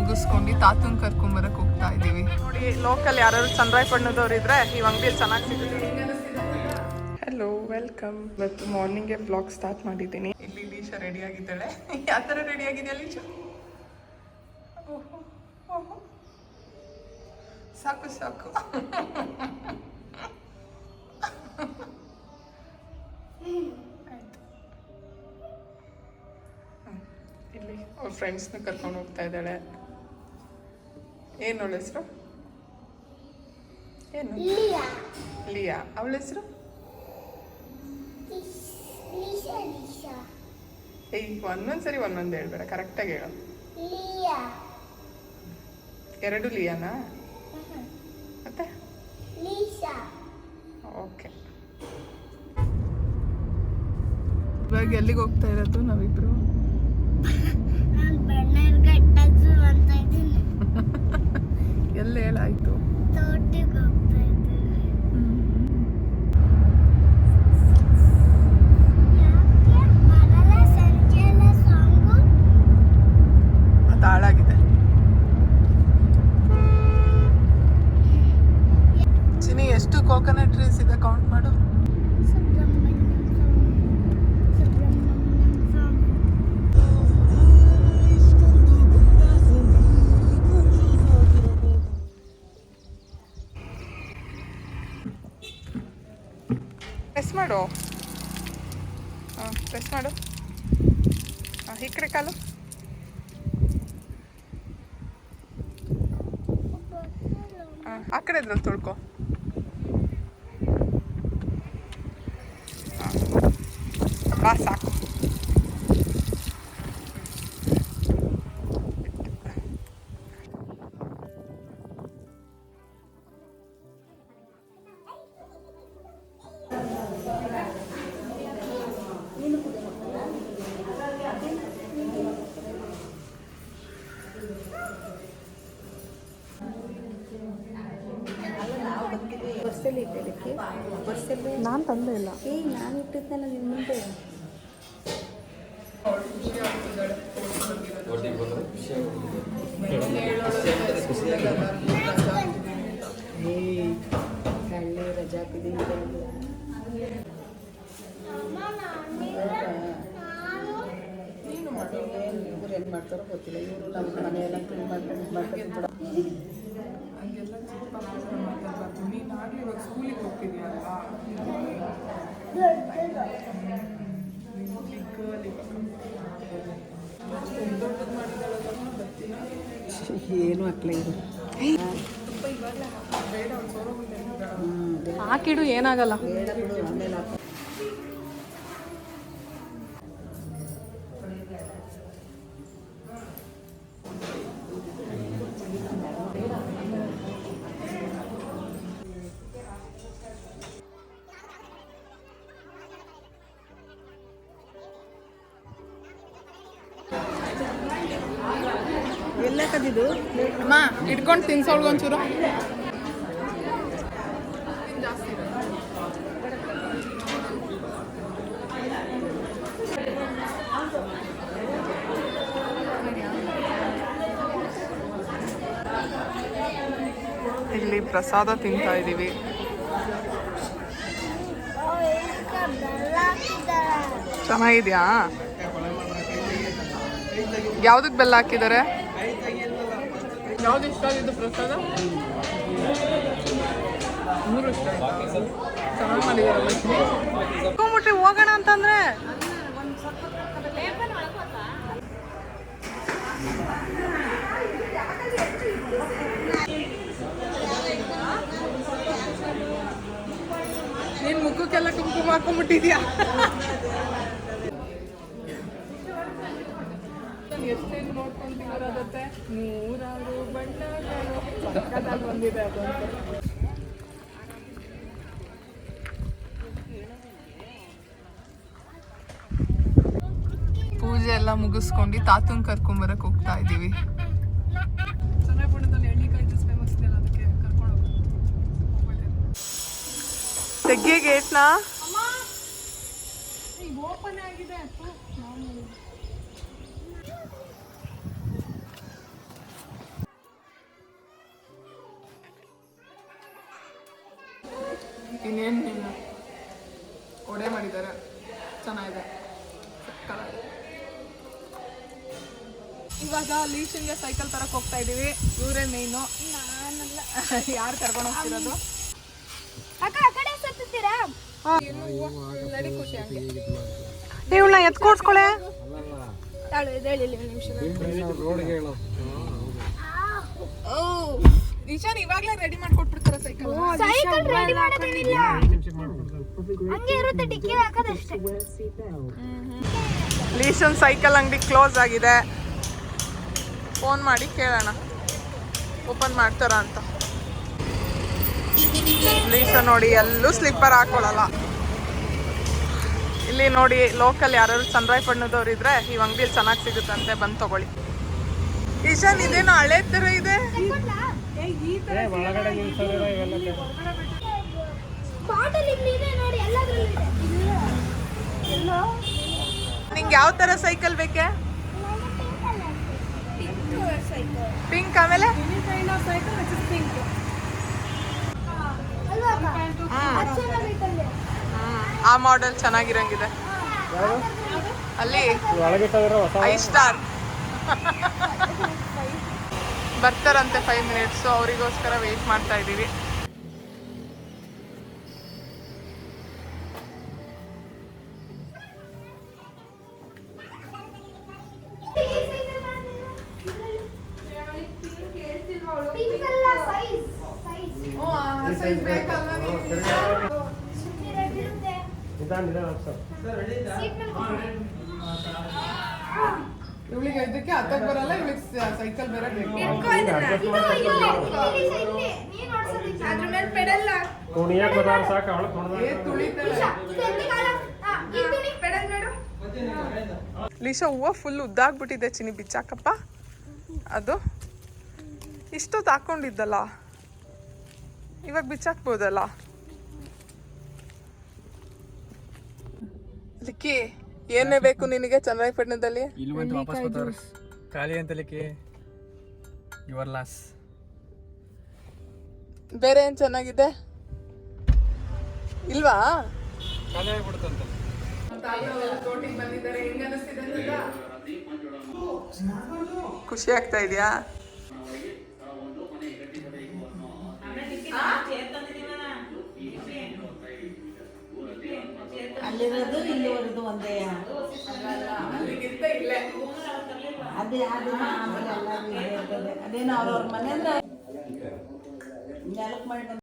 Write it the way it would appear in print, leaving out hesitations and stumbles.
ಮುಗಿಸ್ಕೊಂಡು ತಾತನ್ ಕರ್ಕೊಂಬರಕ್ಕೆ ಹೋಗ್ತಾ ಇದ್ದೀವಿ. ನೋಡಿ, ಲೋಕಲ್ ಯಾರು ಚಂದ್ರಾಯಪಟ್ಟಣದವ್ರು ಇದ್ರೆ ಈ ಅಂಗಡಿಯಲ್ಲಿ ಚೆನ್ನಾಗಿ ಸಿಗುತ್ತೆ. Hello, welcome. ಇವತ್ತು ಮಾರ್ನಿಂಗ್ಗೆ ಬ್ಲಾಗ್ ಸ್ಟಾರ್ಟ್ ಮಾಡಿದ್ದೀನಿ. ಇಲ್ಲಿ ಲೀಶಾ ರೆಡಿ ಆಗಿದ್ದಾಳೆ. ಯಾವ ಥರ ರೆಡಿ ಆಗಿದೆಯಾ ಲೀಶಾ? ಸಾಕು ಸಾಕು. ಆಯ್ತು. ಇಲ್ಲಿ ಅವ್ರ ಫ್ರೆಂಡ್ಸ್ನ ಕರ್ಕೊಂಡು ಹೋಗ್ತಾ ಇದ್ದಾಳೆ. ಏನು ಅವಳ ಹೆಸರು? ಏನು? ಲಿಯಾ. ಅವಳ ಹೆಸರು? ಏಯ್, ಒಂದೊಂದ್ಸರಿ ಒಂದೊಂದು ಹೇಳ್ಬೇಡ, ಕರೆಕ್ಟಾಗಿ ಹೇಳು. ಎರಡು ಲಿಯಾನಾ? ಮತ್ತೆ ಓಕೆ. ಇವಾಗ ಎಲ್ಲಿಗೆ ಹೋಗ್ತಾ ಇರೋದು ನಾವಿಬ್ರು? ಎಲ್ಲ ಹೇಳಾಯ್ತು. ಅದು ಹಾಳಾಗಿದೆ. ಚಿನಿ, ಎಷ್ಟು ಕೋಕೋನಟ್ ಟ್ರೀಸ್ ಇದೆ ಕೌಂಟ್ ಮಾಡು. ಪ್ರೆಸ್ ಮಾಡು. ಹಾಂ, ಪ್ರೆಸ್ ಮಾಡು. ಹಾಂ, ಈ ಕಡೆ ಕಾಲು. ಹಾಂ, ಆ ಕಡೆ ಇದ್ರಲ್ಲಿ ತೊಳ್ಕೊ. ಹಾಂ, ಬಾ, ಸಾಕು. ನಾನು ತಂದೆ ಇಲ್ಲ. ನಾನು ಇಟ್ಟಿದ್ದಲ್ಲ ನಿಮ್ಮ ಮುಂದೆ. ಕಳ್ಳಿ ರಜಾ ಹಾಕಿದ್ದೀನಿ. ಇವ್ರು ಏನು ಮಾಡ್ತಾರೋ ಗೊತ್ತಿಲ್ಲ. ಇವರು ನಮ್ಮ ಮನೆಯೆಲ್ಲ ಕ್ಲೀನ್ ಮಾಡ್ಕೊಂಡು ಹಂಗೆಲ್ಲ ಚಿಕ್ಕ ಮಾತಾಡ್ಬಾರ್ದು. ನೀನು ಆಗಲಿ ಇವಾಗ ಸ್ಕೂಲಿಗೆ ಹೋಗ್ತಿದ್ಯಲ್ವಾ? ಏನು ಹಾಕ್ಲ ಇದು ಹಾಕಿಡು, ಏನಾಗಲ್ಲ. ಬೇಡ ಬಿಡು, ಆಮೇಲೆ ಹಾಕ. ಎಲ್ಲ ಕದಿದ್ದು ಅಮ್ಮ ಇಟ್ಕೊಂಡು ತಿನ್ಸೋಳ್ಗೊಂಚೂರು. ಇಲ್ಲಿ ಪ್ರಸಾದ ತಿಂತಾ ಇದ್ದೀವಿ. ಚೆನ್ನಾಗಿದ್ಯಾ? ಯಾವ್ದಕ್ಕೆ ಬೆಲ್ಲ ಹಾಕಿದ್ದಾರೆ? ಯಾವ್ದು ಇಷ್ಟ ಆಗಿದ್ದು ಪ್ರಸಾದ? 3 ಇಷ್ಟ ಆಯ್ತು. ಚೆನ್ನಾಗಿ ಮಾಡಿದಾರಲ್ಲ. ಹೋಗ್ಬಿಟ್ರಿ ಹೋಗೋಣ ಅಂತಂದ್ರೆ ನೀನ್ ಮುಖಕ್ಕೆಲ್ಲ ಕುಂಕುಮ ಹಾಕೊಂಡ್ಬಿಟ್ಟಿದ್ಯಾ? ಎಷ್ಟೇನು ನೋಡ್ಕೊಂತಿರೋದತ್ತೆ. 100 ಬಣ್ಣಗಳು ಸಕ್ಕತ್ತಾಗಿ ಬಂದಿದೆ ಅದು ಅಂತ. ಪೂಜೆ ಎಲ್ಲ ಮುಗಿಸ್ಕೊಂಡು ತಾತನ್ ಕರ್ಕೊಂಬರಕ್ಕೆ ಹೋಗ್ತಾ ಇದ್ದೀವಿ. ಚನ್ನಪಟ್ಟಣದಲ್ಲಿ ಎಳ್ಳಿಕಾಯಿ ಜ್ಯೂಸ್ ಫೇಮಸ್ ಇದೆಯಲ್ಲ, ಅದಕ್ಕೆ ಕರ್ಕೊಂಡು ಹೋಗ್ಬೇಕು. ತೆಗ್ಗೆ ಗೇಟ್ನ ಓಪನ್ ಆಗಿದೆ. ಇನ್ನೇನು ನೀನು ಒಡೆ ಮಾಡಿದ್ದಾರೆ, ಚೆನ್ನಾಗಿದೆ, ಸಕ್ಕತ್ತಾಗಿದೆ. ಇವಾಗ ಲೀಶನ್ಗೆ ಸೈಕಲ್ ತರಕ್ಕೆ ಹೋಗ್ತಾ ಇದೀವಿ. ಇವರೇ ಮೇಯ್ನು, ನಾನಲ್ಲ. ಯಾರು ಕರ್ಕೊಂಡು ಹೋಗ್ತಿರೋದು? ಅಕ್ಕ ಆ ಕಡೆ ಸತ್ತುತ್ತೀರಾ? ನಡಿ ಖುಷಿ ಹಂಗೆ. ಇವಳನ್ನ ಎತ್ಕೋಡ್ಸ್ಕೊಳೆ. ತಾಳು ಎದ್ದೇಳಿ ಒಂದು ನಿಮಿಷ. ಈಶಾನ್ ಇವಾಗಲೇ ರೆಡಿ ಮಾಡ್ಕೊಟ್ಬಿಡ್ತಾರೆ ಸೈಕಲ್. ಸೈಕಲ್ ರೆಡಿ ಮಾಡೋದೇನಿಲ್ಲ, ಹಂಗೆ ಇರುತ್ತೆ, ಡಿಕ್ಕಿ ಹಾಕೋದಷ್ಟೇ. ಲೀಶನ್ ಸೈಕಲ್ ಅಂಗಡಿ ಕ್ಲೋಸ್ ಆಗಿದೆ. ಫೋನ್ ಮಾಡಿ ಕೇಳೋಣ ಓಪನ್ ಮಾಡ್ತಾರ ಅಂತ. ಲೀಶನ್ ನೋಡಿ ಎಲ್ಲೂ ಸ್ಲಿಪ್ಪರ್ ಹಾಕೊಳ್ಳಲ್ಲ. ಇಲ್ಲಿ ನೋಡಿ ಲೋಕಲ್ ಯಾರು ಚಂದ್ರಾಯಪಟ್ಟಣದವ್ರು ಇದ್ರೆ ಈ ಅಂಗಡಿಯಲ್ಲಿ ಚೆನ್ನಾಗಿ ಸಿಗುತ್ತಂತೆ, ಬಂದು ತಗೊಳ್ಳಿ. ಈಶಾನ್ ಇದೇನೋ ಹಳೆ ತರ ಇದೆ. ಬಾಟಲ್ ಇದೆ ನೋಡಿ, ಎಲ್ಲದರಲ್ಲೂ ಇದೆ. ಎಲ್ಲೋ ನಿಂಗೆ ಯಾವ ತರ ಸೈಕಲ್ ಬೇಕೆ? ಪಿಂಕ್. ಆಮೇಲೆ ಆ ಮಾಡೆಲ್ ಚೆನ್ನಾಗಿರಂಗಿದೆ. ಅಲ್ಲಿ 5 ಸ್ಟಾರ್ ಬರ್ತಾರಂತೆ 5 ಮಿನಿಟ್ಸ್. ಅವರಿಗೋಸ್ಕರ ವೆಯ್ಟ್ ಮಾಡ್ತಾ ಇದ್ದೀವಿ. ಇವಳಿಗೆ ಇದಕ್ಕೆ ಹತ್ತಕ್ಕೆ ಬರಲ್ಲ, ಇವಳಿಗೆ ಸೈಕಲ್ ಬೇರೆ ಬೇಕು. ಲೀಶಾ ಹೂವು ಫುಲ್ ಉದ್ದಾಗ್ಬಿಟ್ಟಿದೆ ಚಿನಿ, ಬಿಚ್ಚಾಕಪ್ಪ. ಅದು ಇಷ್ಟೊತ್ತು ಹಾಕೊಂಡಿದ್ದಲ್ಲ, ಇವಾಗ ಬಿಚ್ಚಾಕ್ಬೋದಲ್ಲ. ಲಿಕ್ಕಿ ಏನೇ ಬೇಕು ನಿನಗೆ ಚಂದ್ರಾಯಪಟ್ಟಣದಲ್ಲಿ? ಖಾಲಿ ಅಂತ ಲಿಕ್ಕಿ, ಯುವರ್ ಲಾಸ್. ಬೇರೆ ಏನ್ ಚೆನ್ನಾಗಿದೆ ಇಲ್ವಾ? ಖಾಲಿ ಆಗ್ಬಿಡುತ್ತಂತ. ಖುಷಿ ಆಗ್ತಾ ಇದೆಯಾ? ಅಲ್ಲಿರೋದು ಇಲ್ಲಿವರೆದು ಒಂದೇ. ಅದೇ ಆಮೇಲೆ ಎಲ್ಲ ಅದೇನೋ ಅವ್ರವ್ರ ಮನೆ ಅಂದ್ರೆ ನೆಲಕ್ಕೆ ಮಾಡಿ